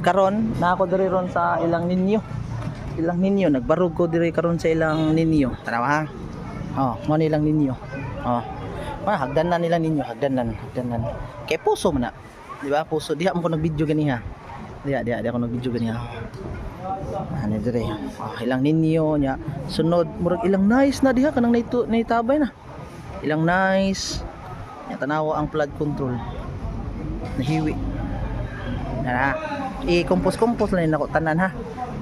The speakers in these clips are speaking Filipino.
Karon na ako diri ron sa ilang ninyo. Ilang ninyo nagbarug ko diri karon sa ilang ninyo. Tanawa ha. Mo nilang ninyo. Hagdanan nila ninyo, hagdanan. Kay puso man na. Di ba? Puso diha mo ko nag-video ganiha. Diha ako nag-video ganiha. Ano dire? Ilang ninyo nya. Sunod murag ilang nice na diha kanang naitabay na. Ilang nice. Nya tanawa ang flood control. Nahiwi. Na. I-compose lang nako tanan ha.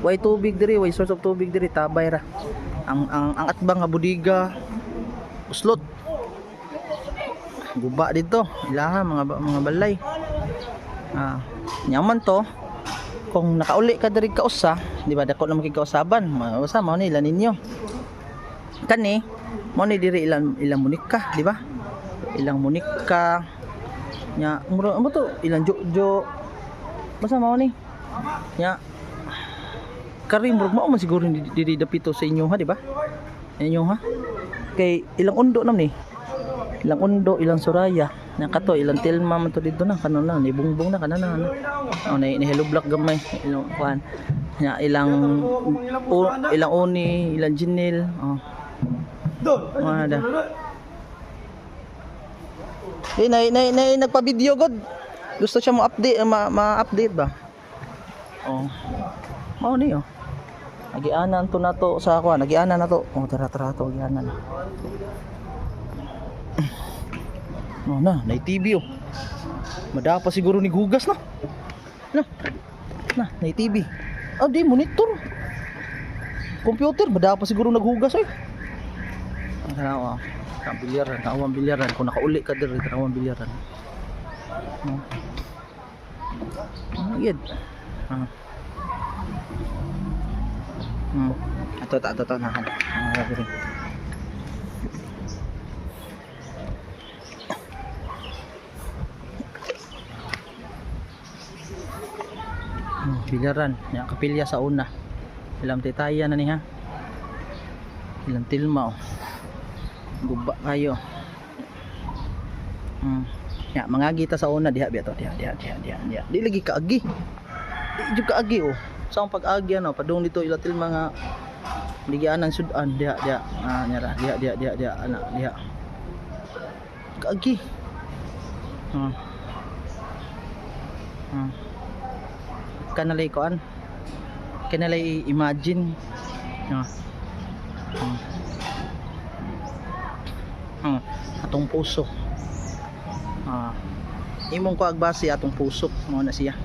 Way tubig diri, way source of tubig diri tabay ra. Ang atbang nga budiga uslot. Guba dito, ilaha mga balay. Nyaman to. Kung nakauli ka diri kausa, di ba dako na makikausaban. Usa mao ni ninyo. Kani mao ni diri ilang munika, di ba? Ilang munika. Nya mo to ilang jojo. Basta mao ni. Nya karing murag mao man siguro diri dapito sa inyo ha, di ba? Inyo ha. Kay ilang undo nam ni. Ilang undo, ilang suraya. Nya kato ilang tilma man to dito na kanon na ni bungbong na kanana na. Ni hello block gamay ilang kuan. Nya ilang uni, ilang jinil. Ada. Nagpa-video god. Gusto siya mo update ma-update ba? Mao ni Nagianan to na to sa ako, nagianan na to. Tara to, nagianan. Na TV Madapa siguro ni gugas na. Na TV. Di monitor. Computer, madapa siguro naghugas Tanawa. Tawang bilyaran. Kung nakauli ka diri, tawang bilyaran. Agad. Ato na. Bilyaran, ya kapilya sa una. Ilang titaya na niya. Ilang tilma Guba kayo. Ya mangagita sa una diha biya to. Diha. Di lagi kaagi. Di jud kaagi sa pag-agi padung dito ilatil mga ligianan sudan diha nyara diha anak diha kaagi kanalay koan kanalay imagine atong puso imong ko agbase atong puso mo na siya